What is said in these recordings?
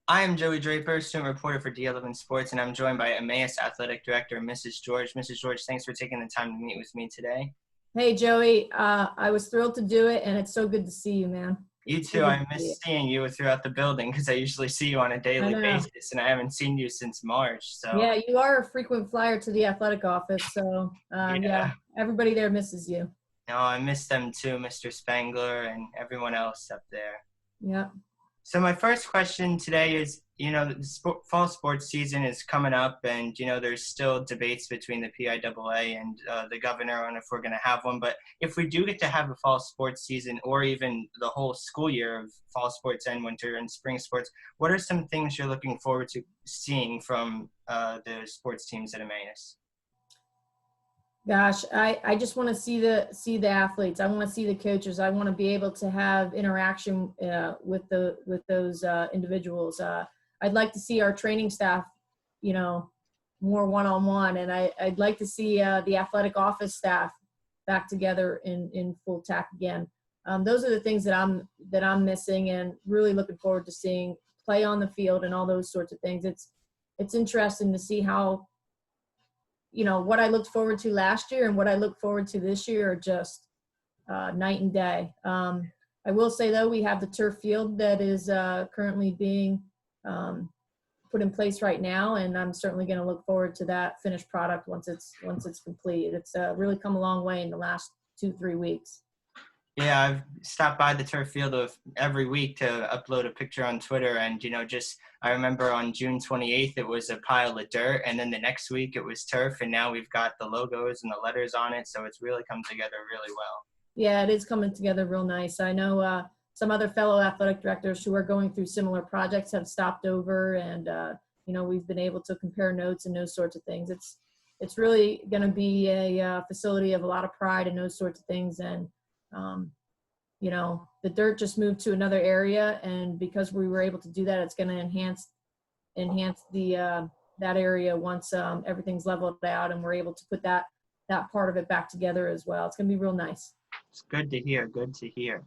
I am Joey Draper, student reporter for D11 Sports, and I'm joined by Emmaus Athletic Director, Mrs. George. Mrs. George, thanks for taking the time to meet with me today. Hey, Joey, I was thrilled to do it, and it's so good to see you, man. You So too. good I to see you. miss seeing you throughout the building because I usually see you on a I daily know. basis, and I haven't seen you since March. So, Yeah, you are a frequent flyer to the athletic office, so yeah, yeah. everybody there misses you. No, I miss them too, Mr. Spangler and everyone else up there. Yeah. So my first question today is, the fall sports season is coming up, and there's still debates between the PIAA and the governor on if we're going to have one. But if we do get to have a fall sports season, or even the whole school year of fall sports and winter and spring sports, what are some things you're looking forward to seeing from the sports teams at Emmaus? Gosh, I just want to see the athletes. I want to see the coaches. I want to be able to have interaction with those individuals. I'd like to see our training staff, you know, more one-on-one, and I'd like to see the athletic office staff back together in full tack again. Those are the things that I'm missing, and really looking forward to seeing play on the field and all those sorts of things. It's interesting to see how, what I looked forward to last year and what I look forward to this year are just night and day. I will say, though, we have the turf field that is currently being put in place right now, and I'm certainly going to look forward to that finished product once it's complete. It's really come a long way in the last 2-3 weeks. Yeah, I've stopped by the turf field of every week to upload a picture on Twitter, and I remember on June 28th it was a pile of dirt, and then the next week it was turf, and now we've got the logos and the letters on it, so it's really come together really well. Yeah, it is coming together real nice. I know some other fellow athletic directors who are going through similar projects have stopped over, and we've been able to compare notes and those sorts of things. It's really going to be a facility of a lot of pride and those sorts of things, and the dirt just moved to another area, and because we were able to do that, it's going to enhance the that area once everything's leveled out and we're able to put that part of it back together as well. It's going to be real nice. It's good to hear. Good to hear.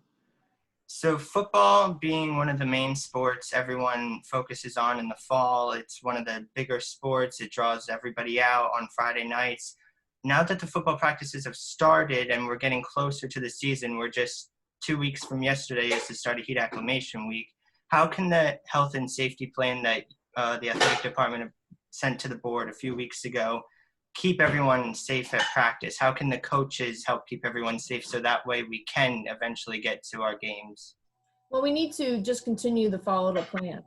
So football being one of the main sports everyone focuses on in the fall, it's one of the bigger sports. It draws everybody out on Friday nights. Now that the football practices have started and we're getting closer to the season, we're just 2 weeks from yesterday is the start of heat acclimation week. How can the health and safety plan that the athletic department sent to the board a few weeks ago keep everyone safe at practice? How can the coaches help keep everyone safe so that way we can eventually get to our games? Well, we need to just continue to follow the plan.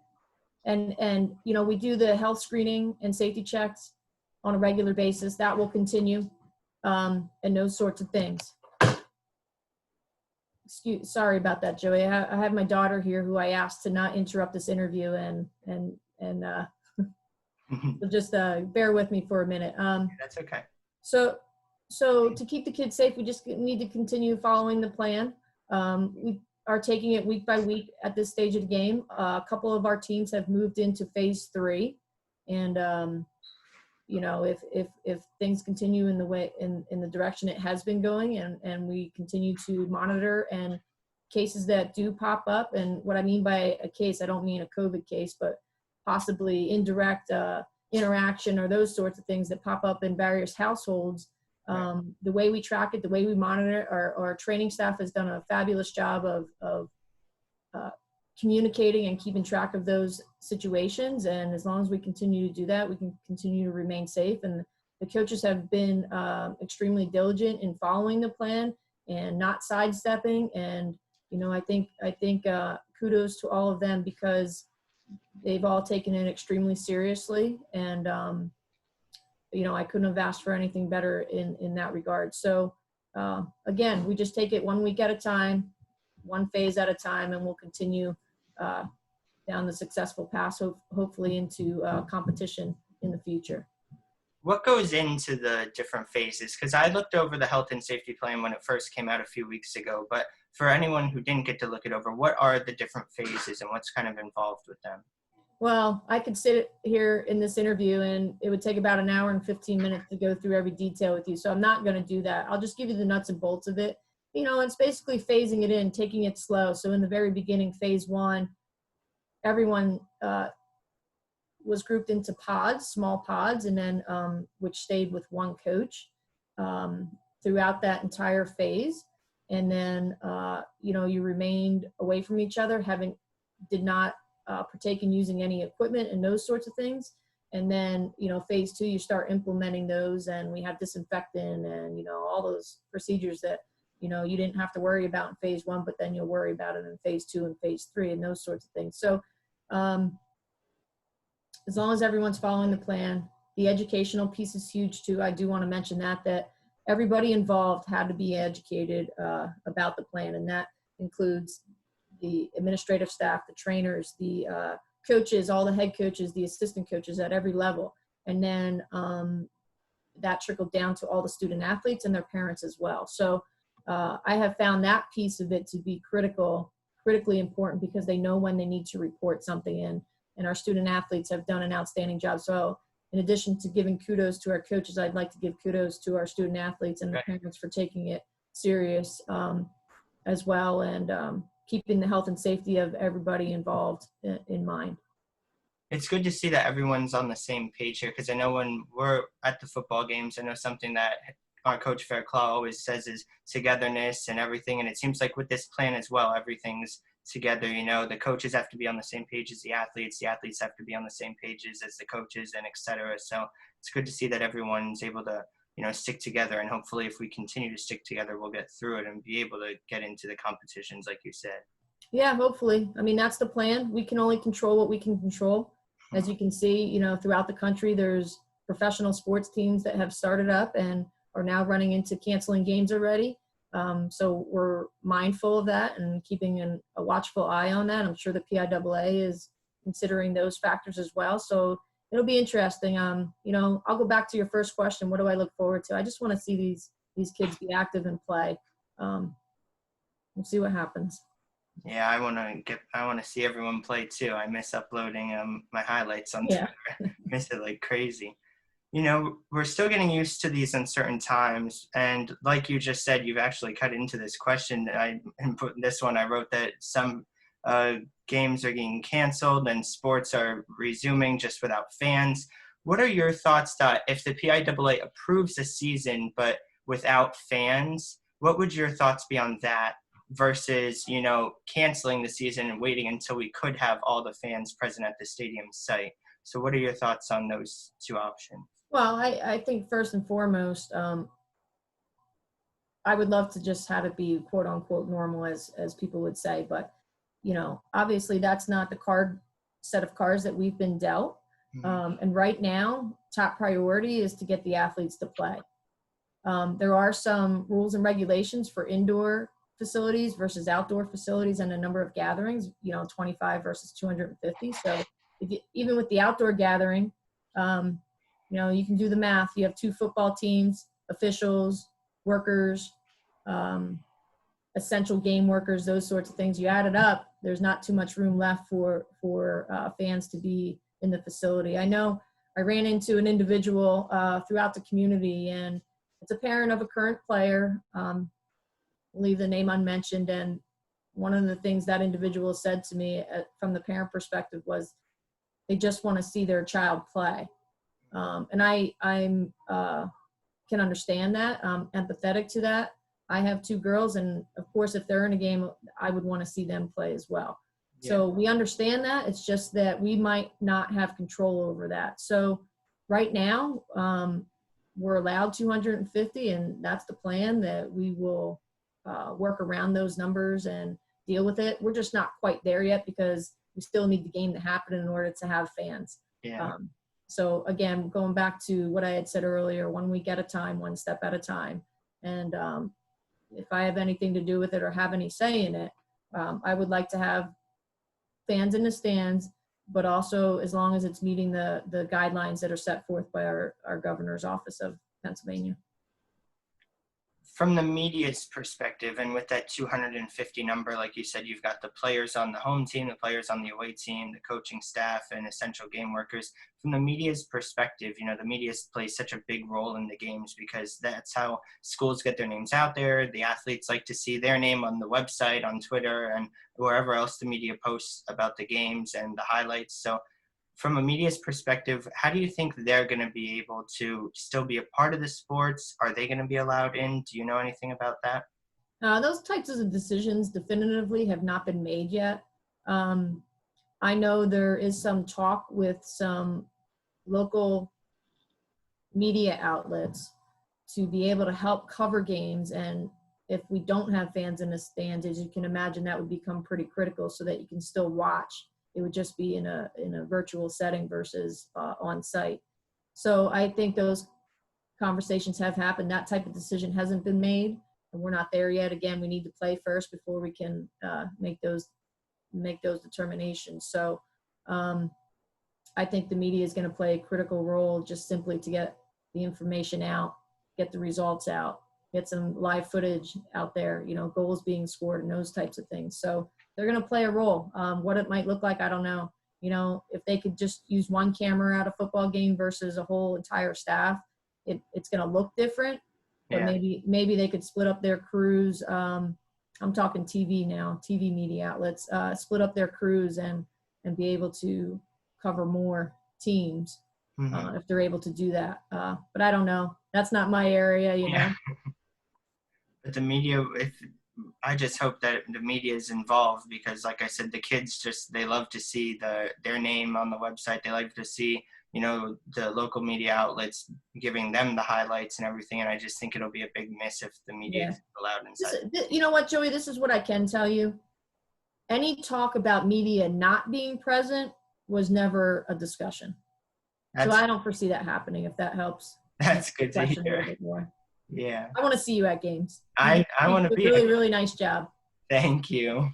And we do the health screening and safety checks on a regular basis. That will continue, and those sorts of things. Sorry about that, Joey. I have my daughter here who I asked to not interrupt this interview, and so just bear with me for a minute. That's okay. So to keep the kids safe, we just need to continue following the plan. We are taking it week by week at this stage of the game. A couple of our teams have moved into phase 3, and if things continue in the way in the direction it has been going, and we continue to monitor, and cases that do pop up, and what I mean by a case, I don't mean a COVID case, but possibly indirect interaction or those sorts of things that pop up in various households. The way we track it, the way we monitor it, our training staff has done a fabulous job of communicating and keeping track of those situations. And as long as we continue to do that, we can continue to remain safe. And the coaches have been extremely diligent in following the plan and not sidestepping. And, I think kudos to all of them, because they've all taken it extremely seriously. And, I couldn't have asked for anything better in that regard. So again, we just take it 1 week at a time, one phase at a time, and we'll continue down the successful path, hopefully into competition in the future. What goes into the different phases? Because I looked over the health and safety plan when it first came out a few weeks ago, but for anyone who didn't get to look it over, what are the different phases and what's kind of involved with them? Well, I could sit here in this interview and it would take about an hour and 15 minutes to go through every detail with you. So I'm not going to do that. I'll just give you the nuts and bolts of it. It's basically phasing it in, taking it slow. So in the very beginning, phase 1, everyone was grouped into pods, small pods, and then which stayed with one coach throughout that entire phase. And then, you remained away from each other, did not partake in using any equipment and those sorts of things. And then, phase 2, you start implementing those, and we have disinfectant and, all those procedures that, you didn't have to worry about in phase 1, but then you'll worry about it in phase 2 and phase 3 and those sorts of things. So as long as everyone's following the plan, the educational piece is huge too. I do want to mention that everybody involved had to be educated about the plan, and that includes the administrative staff, the trainers, the coaches, all the head coaches, the assistant coaches at every level. And then that trickled down to all the student athletes and their parents as well. So I have found that piece of it to be critically important, because they know when they need to report something in, and our student athletes have done an outstanding job. So in addition to giving kudos to our coaches, I'd like to give kudos to our student athletes and the parents for taking it serious as well, and keeping the health and safety of everybody involved in mind. It's good to see that everyone's on the same page here, because I know when we're at the football games, I know something that our coach Fairclough always says is togetherness and everything. And it seems like with this plan as well, everything's together. The coaches have to be on the same page as the athletes have to be on the same pages as the coaches, and et cetera. So it's good to see that everyone's able to, stick together. And hopefully if we continue to stick together, we'll get through it and be able to get into the competitions like you said. Yeah, hopefully. I mean, that's the plan. We can only control what we can control. As you can see, throughout the country, there's professional sports teams that have started up and are now running into canceling games already. So we're mindful of that and keeping a watchful eye on that. I'm sure the PIAA is considering those factors as well. So it'll be interesting. I'll go back to your first question. What do I look forward to? I just want to see these kids be active and play. We'll see what happens. Yeah, I want to see everyone play too. I miss uploading my highlights on Twitter. Miss it like crazy. We're still getting used to these uncertain times. And like you just said, you've actually cut into this question. And put this one, I wrote that some games are getting canceled and sports are resuming just without fans. What are your thoughts that if the PIAA approves a season but without fans, what would your thoughts be on that versus, canceling the season and waiting until we could have all the fans present at the stadium site? So what are your thoughts on those two options? Well, I think first and foremost, I would love to just have it be quote unquote normal, as people would say. But, obviously that's not the set of cards that we've been dealt. Mm-hmm. And right now, top priority is to get the athletes to play. There are some rules and regulations for indoor facilities versus outdoor facilities and a number of gatherings, 25 versus 250. So even with the outdoor gathering, you can do the math. You have 2 football teams, officials, workers, essential game workers, those sorts of things. You add it up, there's not too much room left for fans to be in the facility. I know I ran into an individual throughout the community, and it's a parent of a current player. Leave the name unmentioned. And one of the things that individual said to me from the parent perspective was they just want to see their child play. And I can understand that. I'm empathetic to that. I have 2 girls, and of course, if they're in a game, I would want to see them play as well. Yeah. So we understand that. It's just that we might not have control over that. So right now, we're allowed 250, and that's the plan, that we will work around those numbers and deal with it. We're just not quite there yet, because we still need the game to happen in order to have fans. Yeah. So again, going back to what I had said earlier, 1 week at a time, 1 step at a time. And if I have anything to do with it or have any say in it, I would like to have fans in the stands, but also as long as it's meeting the guidelines that are set forth by our governor's office of Pennsylvania. From the media's perspective, and with that 250 number, like you said, you've got the players on the home team, the players on the away team, the coaching staff, and essential game workers. From the media's perspective, the media plays such a big role in the games, because that's how schools get their names out there. The athletes like to see their name on the website, on Twitter, and wherever else the media posts about the games and the highlights. So from a media's perspective, how do you think they're going to be able to still be a part of the sports? Are they going to be allowed in? Do you know anything about that? Those types of decisions definitively have not been made yet. I know there is some talk with some local media outlets to be able to help cover games. And if we don't have fans in the stands, as you can imagine, that would become pretty critical so that you can still watch. It would just be in a virtual setting versus on site. So I think those conversations have happened. That type of decision hasn't been made, and we're not there yet. Again, we need to play first before we can make those determinations. So I think the media is going to play a critical role just simply to get the information out, get the results out, get some live footage out there, goals being scored and those types of things. So they're going to play a role. What it might look like, I don't know. If they could just use one camera at a football game versus a whole entire staff, it's going to look different. But maybe they could split up their crews. I'm talking TV now, TV media outlets, split up their crews and be able to cover more teams if they're able to do that. But I don't know. That's not my area, know. But the media, I just hope that the media is involved because, like I said, the kids they love to see their name on the website. They like to see, the local media outlets giving them the highlights and everything. And I just think it'll be a big miss if the media is allowed inside. You know what, Joey? This is what I can tell you. Any talk about media not being present was never a discussion. So I don't foresee that happening, if that helps. That's good to hear. A little bit more. Yeah. I want to see you at games. I want to be. Really, really nice job. Thank you.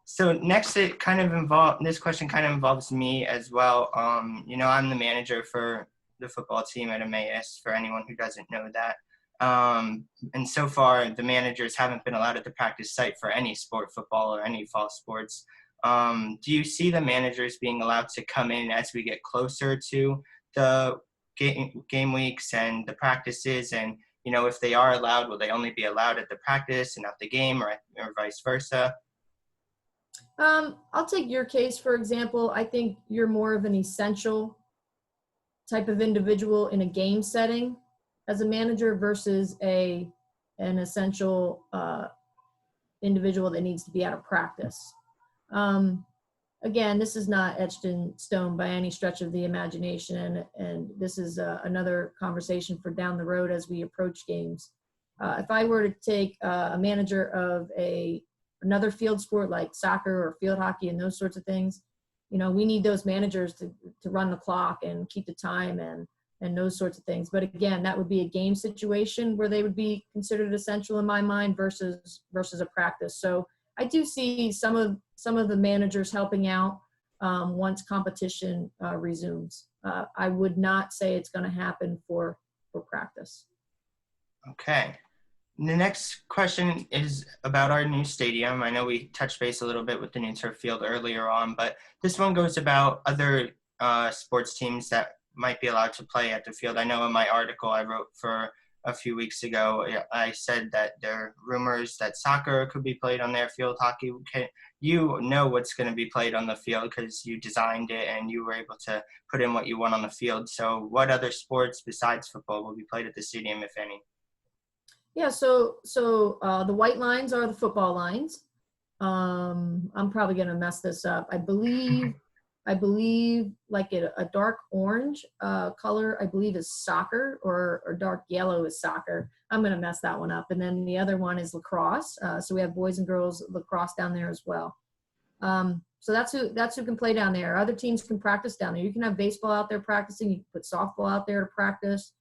So next, this question kind of involves me as well. I'm the manager for the football team at Emmaus, for anyone who doesn't know that. And so far, the managers haven't been allowed at the practice site for any sport, football or any fall sports. Do you see the managers being allowed to come in as we get closer to the game weeks and the practices? And, if they are allowed, will they only be allowed at the practice and not the game, or vice versa? I'll take your case, for example. I think you're more of an essential type of individual in a game setting as a manager versus an essential individual that needs to be out of practice. Again, this is not etched in stone by any stretch of the imagination, and this is another conversation for down the road as we approach games. If I were to take a manager of another field sport like soccer or field hockey and those sorts of things, we need those managers to run the clock and keep the time and those sorts of things. But again, that would be a game situation where they would be considered essential in my mind versus a practice. So I do see some of the managers helping out once competition resumes. I would not say it's going to happen for practice. Okay. The next question is about our new stadium. I know we touched base a little bit with the new turf field earlier on, but this one goes about other sports teams that might be allowed to play at the field. I know in my article I wrote for a few weeks ago, I said that there are rumors that soccer could be played on their field, hockey. You know what's going to be played on the field because you designed it and you were able to put in what you want on the field. So what other sports besides football will be played at the stadium, if any? Yeah, so the white lines are the football lines. I'm probably going to mess this up. I believe like a dark orange color, I believe, is soccer, or dark yellow is soccer. I'm going to mess that one up. And then the other one is lacrosse. So we have boys and girls lacrosse down there as well. So that's who can play down there. Other teams can practice down there. You can have baseball out there practicing. You can put softball out there to practice.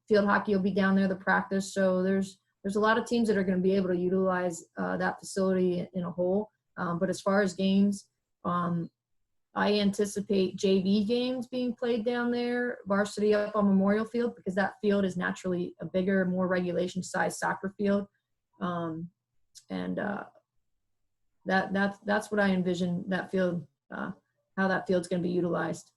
Field hockey will be down there to practice. So there's a lot of teams that are going to be able to utilize that facility in a whole. But as far as games, I anticipate JV games being played down there, varsity up on Memorial Field, because that field is naturally a bigger, more regulation-sized soccer field. That's what I envision that field, how that field's going to be utilized.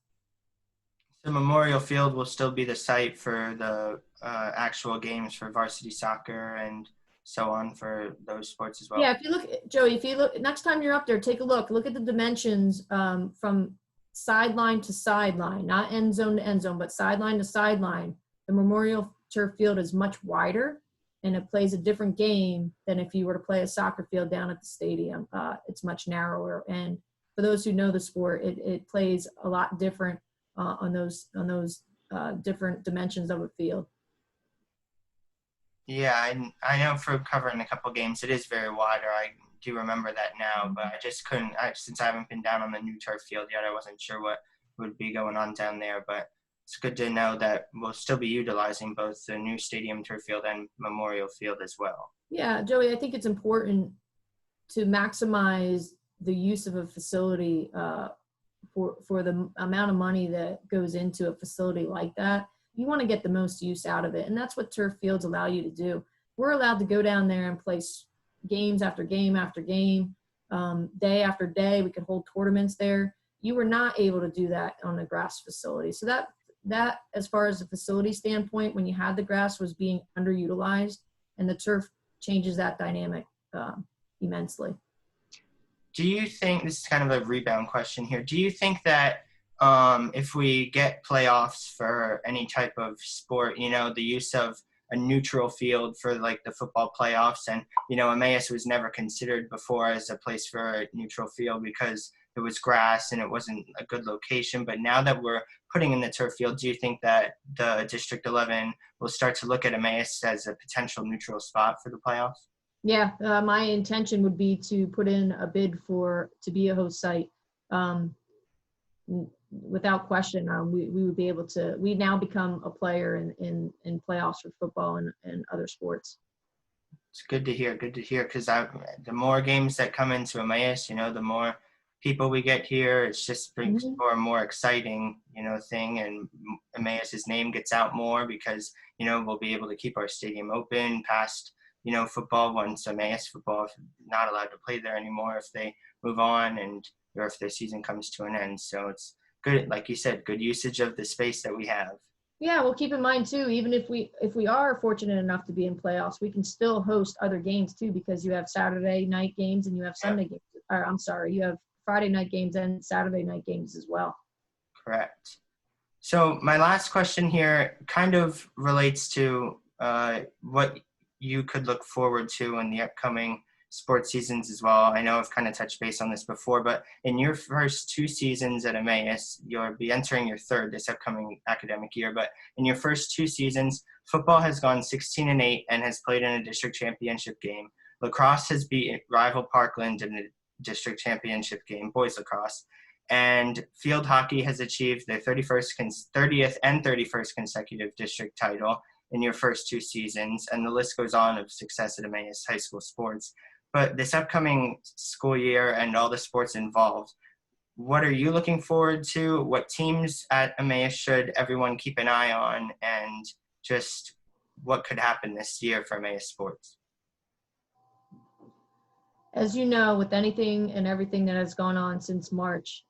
So Memorial Field will still be the site for the actual games for varsity soccer and so on for those sports as well. Yeah, if you look, Joey, next time you're up there, take a look at the dimensions from sideline to sideline, not end zone to end zone, but sideline to sideline, the Memorial Turf Field is much wider and it plays a different game than if you were to play a soccer field down at the stadium. It's much narrower. And for those who know the sport, it plays a lot different on those different dimensions of a field. Yeah, I know for covering a couple games, it is very wider. I do remember that now, but I just couldn't, since I haven't been down on the new turf field yet, I wasn't sure what would be going on down there. But it's good to know that we'll still be utilizing both the new stadium turf field and Memorial Field as well. Yeah, Joey, I think it's important to maximize the use of a facility for the amount of money that goes into a facility like that. You want to get the most use out of it. And that's what turf fields allow you to do. We're allowed to go down there and play games after game after game, day after day. We could hold tournaments there. You were not able to do that on the grass facility. So that as far as the facility standpoint, when you had the grass, was being underutilized, and the turf changes that dynamic immensely. Do you think, this is kind of a rebound question here, do you think that if we get playoffs for any type of sport, the use of a neutral field for like the football playoffs, and Emmaus was never considered before as a place for a neutral field because it was grass and it wasn't a good location, but now that we're putting in the turf field, do you think that the District 11 will start to look at Emmaus as a potential neutral spot for the playoffs? Yeah, my intention would be to put in a bid to be a host site. Without question, we would be able to. We now become a player in playoffs for football and other sports. It's good to hear. Good to hear, because the more games that come into Emmaus, the more people we get here. It's just brings more and more exciting, thing, and Emmaus's name gets out more because we'll be able to keep our stadium open past football once Emmaus football is not allowed to play there anymore if they move on or if their season comes to an end. So it's good, like you said, good usage of the space that we have. Yeah, well, keep in mind too, even if we are fortunate enough to be in playoffs, we can still host other games too, because you have Saturday night games and you have Sunday games. Or I'm sorry, you have Friday night games and Saturday night games as well. Correct. So my last question here kind of relates to what you could look forward to in the upcoming sports seasons as well. I know I've kind of touched base on this before, but in your first 2 seasons at Emmaus, you'll be entering your 3rd this upcoming academic year, but in your first 2 seasons, football has gone 16-8 and has played in a district championship game. Lacrosse has beat rival Parkland in the district championship game, boys lacrosse, and field hockey has achieved their 30th and 31st consecutive district title in your first 2 seasons, and the list goes on of success at Emmaus high school sports. But this upcoming school year and all the sports involved, what are you looking forward to? What teams at Emmaus should everyone keep an eye on, and just what could happen this year for Emmaus sports? As you know, with anything and everything that has gone on since March,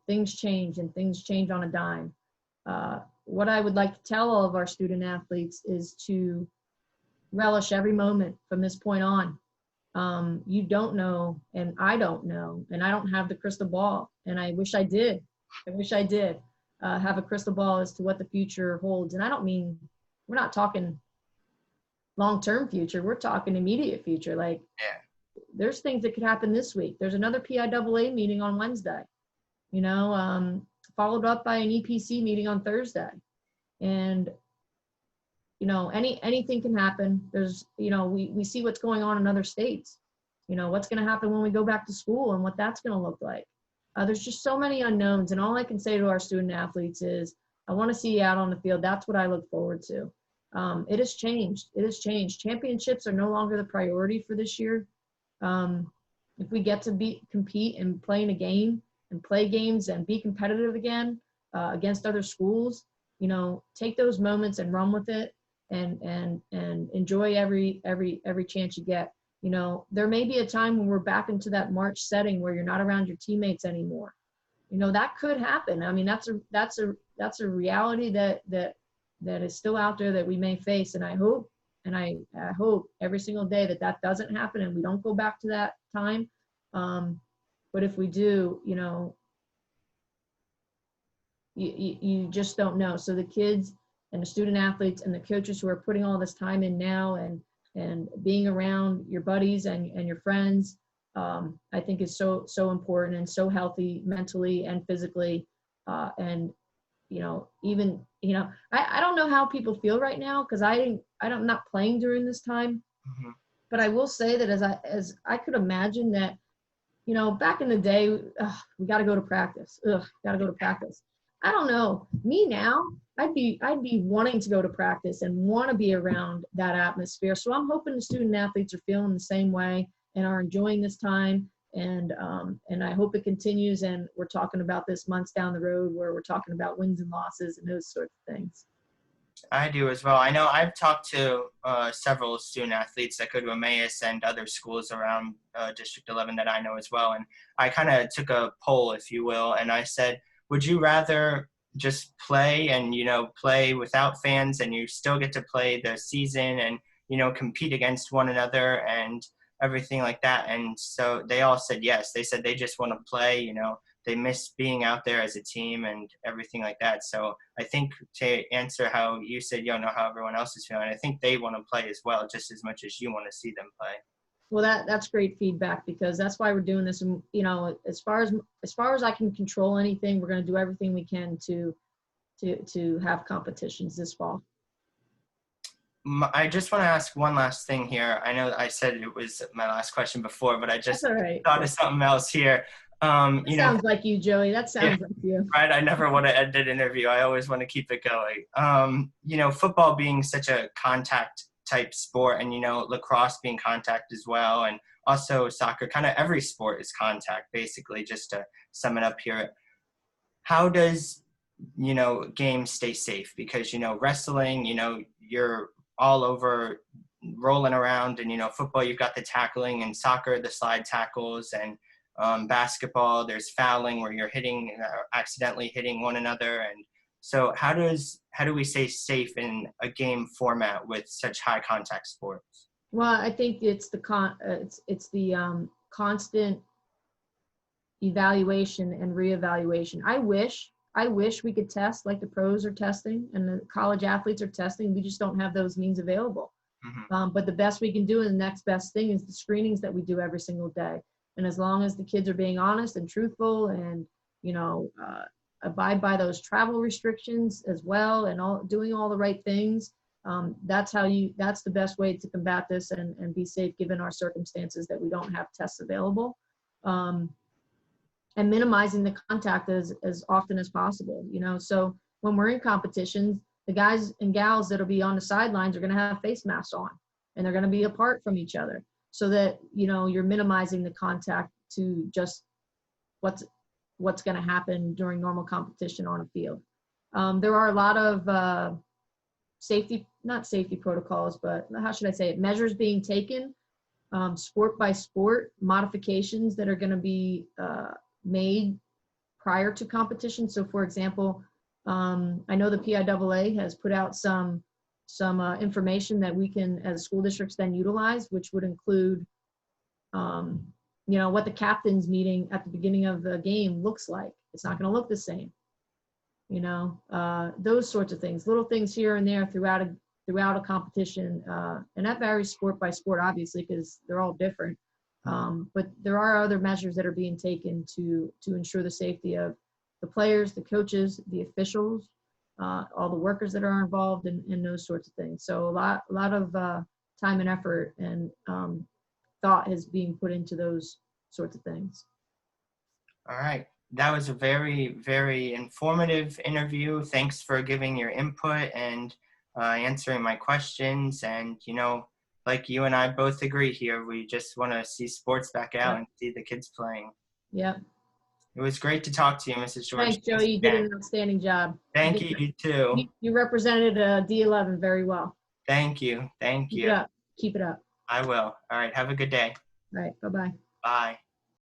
things change, and things change on a dime. What I would like to tell all of our student athletes is to relish every moment from this point on. You don't know, and I don't know, and I don't have the crystal ball, and I wish I did. I wish I did have a crystal ball as to what the future holds. And I don't mean, we're not talking long-term future. We're talking immediate future. Like, there's things that could happen this week. There's another PIAA meeting on Wednesday, followed up by an EPC meeting on Thursday. And, anything can happen. There's, we see what's going on in other states, what's going to happen when we go back to school and what that's going to look like. There's just so many unknowns. And all I can say to our student athletes is, I want to see you out on the field. That's what I look forward to. It has changed. It has changed. Championships are no longer the priority for this year. If we get to compete and play in a game and play games and be competitive again against other schools, take those moments and run with it and enjoy every chance you get. There may be a time when we're back into that March setting where you're not around your teammates anymore. That could happen. I mean, that's a reality that is still out there that we may face. And I hope every single day that doesn't happen and we don't go back to that time. But if we do, you just don't know. So the kids and the student athletes and the coaches who are putting all this time in now and being around your buddies and your friends, I think is so important and so healthy mentally and physically. And even I don't know how people feel right now, because I'm not playing during this time. Mm-hmm. But I will say that as I could imagine that, back in the day, we got to go to practice. Got to go to practice. I don't know. Me now, I'd be wanting to go to practice and want to be around that atmosphere. So I'm hoping the student athletes are feeling the same way and are enjoying this time. And I hope it continues. And we're talking about this months down the road, where we're talking about wins and losses and those sorts of things. I do as well. I know I've talked to several student athletes that go to Emmaus and other schools around District 11 that I know as well. And I kind of took a poll, if you will, and I said, would you rather just play and, play without fans and you still get to play the season and, compete against one another and everything like that? And so they all said yes. They said they just want to play, they miss being out there as a team and everything like that. So I think, to answer how you said you don't know how everyone else is feeling, I think they want to play as well, just as much as you want to see them play. Well, that's great feedback, because that's why we're doing this. And as far as I can control anything, we're going to do everything we can to have competitions this fall. I just want to ask one last thing here. I know I said it was my last question before, but I just thought of something else here. Sounds like you, Joey. That sounds like you. Right. I never want to end an interview. I always want to keep it going. Football being such a contact type sport, and, lacrosse being contact as well. And also soccer, kind of every sport is contact, basically, just to sum it up here. How does, games stay safe? Because, wrestling, you're all over rolling around, and, football, you've got the tackling, and soccer, the slide tackles, and basketball, there's fouling where you're accidentally hitting one another. And so how do we stay safe in a game format with such high contact sports? Well, I think it's the constant evaluation and reevaluation. I wish we could test like the pros are testing and the college athletes are testing. We just don't have those means available. Mm-hmm. But the best we can do, and the next best thing, is the screenings that we do every single day. And as long as the kids are being honest and truthful and, abide by those travel restrictions as well, and doing all the right things, that's the best way to combat this and be safe, given our circumstances that we don't have tests available. And minimizing the contact as often as possible, So when we're in competitions, the guys and gals that'll be on the sidelines are going to have face masks on, and they're going to be apart from each other, so that, you're minimizing the contact to just what's going to happen during normal competition on a field. There are a lot of not safety protocols, but how should I say it, measures being taken, sport by sport, modifications that are going to be made prior to competition. So, for example, I know the PIAA has put out some information that we can, as school districts, then utilize, which would include, what the captain's meeting at the beginning of the game looks like. It's not going to look the same. Those sorts of things, little things here and there throughout a competition, and that varies sport by sport, obviously, because they're all different. But there are other measures that are being taken to ensure the safety of the players, the coaches, the officials, all the workers that are involved in those sorts of things. So a lot of time and effort and thought is being put into those sorts of things. All right. That was a very, very informative interview. Thanks for giving your input and answering my questions. And, like you and I both agree here, we just want to see sports back out and see the kids playing. Yeah. It was great to talk to you, Mrs. George. Thanks, Joey. You did an outstanding job. Thank you. You too. You represented D11 very well. Thank you. Keep it up. Keep it up. I will. All right. Have a good day. All right. Bye-bye. Bye.